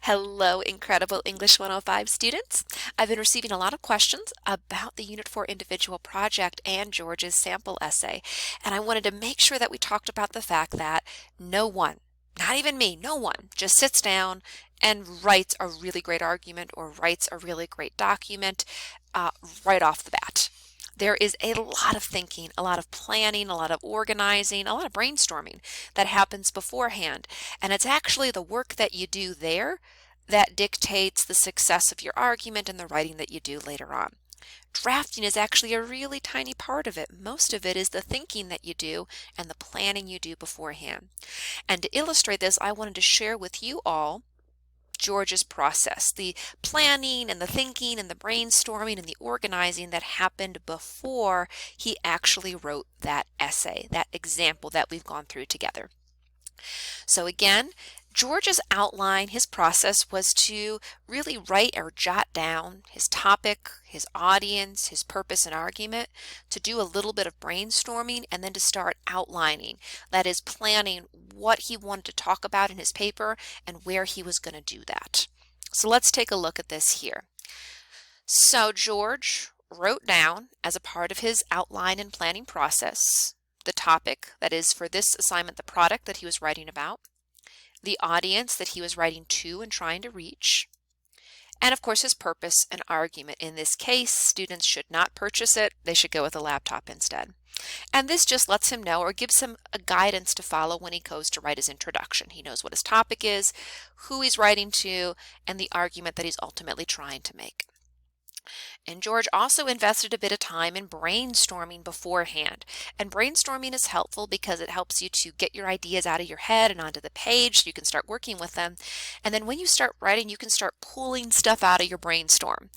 Hello, incredible English 105 students. I've been receiving a lot of questions about the Unit 4 individual project and George's sample essay, and I wanted to make sure that we talked about the fact that no one, not even me, no one, just sits down and writes a really great argument or writes a really great document right off the bat. There is a lot of thinking, a lot of planning, a lot of organizing, a lot of brainstorming that happens beforehand. And it's actually the work that you do there that dictates the success of your argument and the writing that you do later on. Drafting is actually a really tiny part of it. Most of it is the thinking that you do and the planning you do beforehand. And to illustrate this, I wanted to share with you all George's process, the planning and the thinking and the brainstorming and the organizing that happened before he actually wrote that essay, that example that we've gone through together. So again, George's outline, his process was to really write or jot down his topic, his audience, his purpose and argument, to do a little bit of brainstorming, and then to start outlining. That is, planning what he wanted to talk about in his paper and where he was going to do that. So let's take a look at this here. So George wrote down, as a part of his outline and planning process, the topic, that is for this assignment, the product that he was writing about, the audience that he was writing to and trying to reach, and of course his purpose and argument. In this case, students should not purchase it. They should go with a laptop instead. And this just lets him know or gives him a guidance to follow when he goes to write his introduction. He knows what his topic is, who he's writing to, and the argument that he's ultimately trying to make. And George also invested a bit of time in brainstorming beforehand. And brainstorming is helpful because it helps you to get your ideas out of your head and onto the page so you can start working with them. And then when you start writing, you can start pulling stuff out of your brainstorm.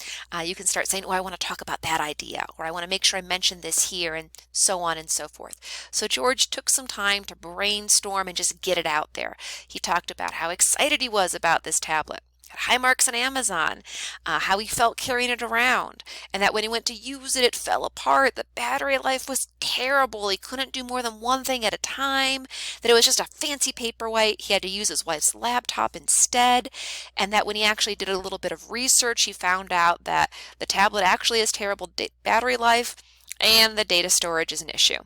You can start saying, oh, I want to talk about that idea, or I want to make sure I mention this here, and so on and so forth. So George took some time to brainstorm and just get it out there. He talked about how excited he was about this tablet, high marks on Amazon, how he felt carrying it around, and that when he went to use it, it fell apart. The battery life was terrible. He couldn't do more than one thing at a time, that it was just a fancy paperweight. He had to use his wife's laptop instead, and that when he actually did a little bit of research, he found out that the tablet actually has terrible battery life and the data storage is an issue.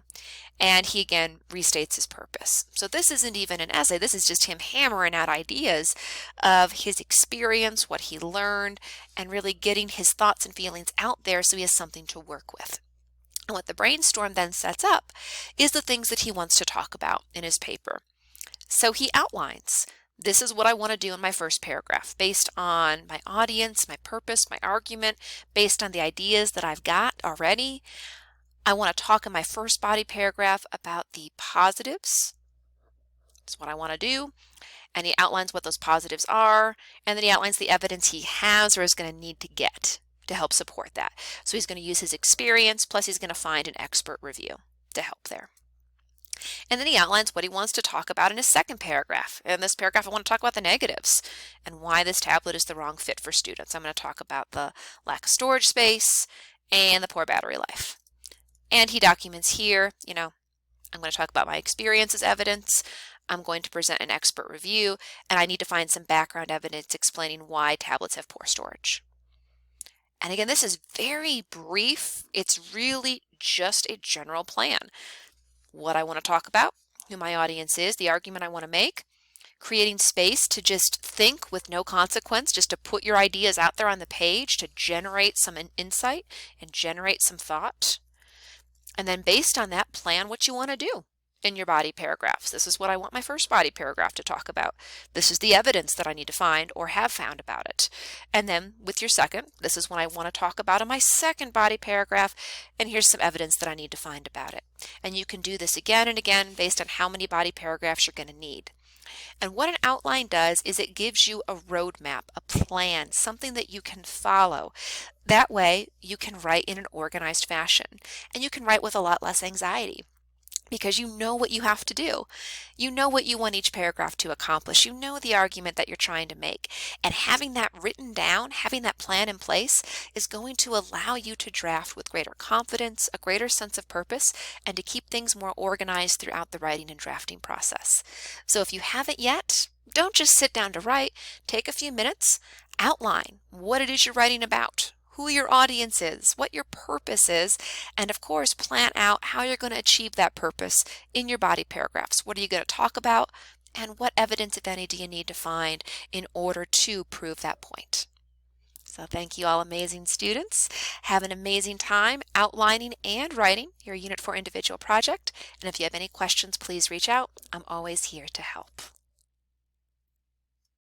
And he again restates his purpose. So this isn't even an essay. This is just him hammering out ideas of his experience, what he learned, and really getting his thoughts and feelings out there so he has something to work with. And what the brainstorm then sets up is the things that he wants to talk about in his paper. So he outlines, this is what I want to do in my first paragraph, based on my audience, my purpose, my argument, based on the ideas that I've got already. I want to talk in my first body paragraph about the positives. That's what I want to do. And he outlines what those positives are, and then he outlines the evidence he has or is going to need to get to help support that. So he's going to use his experience, plus he's going to find an expert review to help there. And then he outlines what he wants to talk about in his second paragraph. In this paragraph, I want to talk about the negatives and why this tablet is the wrong fit for students. I'm going to talk about the lack of storage space and the poor battery life. And he documents here, I'm going to talk about my experience as evidence. I'm going to present an expert review, and I need to find some background evidence explaining why tablets have poor storage. And again, this is very brief. It's really just a general plan. What I want to talk about, who my audience is, the argument I want to make, creating space to just think with no consequence, just to put your ideas out there on the page to generate some insight and generate some thought. And then based on that, plan what you want to do in your body paragraphs. This is what I want my first body paragraph to talk about. This is the evidence that I need to find or have found about it. And then with your second, this is what I want to talk about in my second body paragraph, and here's some evidence that I need to find about it. And you can do this again and again based on how many body paragraphs you're going to need. And what an outline does is it gives you a roadmap, a plan, something that you can follow. That way you can write in an organized fashion, and you can write with a lot less anxiety because you know what you have to do. You know what you want each paragraph to accomplish. You know the argument that you're trying to make. And having that written down, having that plan in place is going to allow you to draft with greater confidence, a greater sense of purpose, and to keep things more organized throughout the writing and drafting process. So if you haven't yet, Don't just sit down to write. Take a few minutes, outline what it is you're writing about, who your audience is, what your purpose is, and of course, plan out how you're going to achieve that purpose in your body paragraphs. What are you going to talk about, and what evidence, if any, do you need to find in order to prove that point? So thank you all amazing students. Have an amazing time outlining and writing your Unit 4 individual project. And if you have any questions, please reach out. I'm always here to help.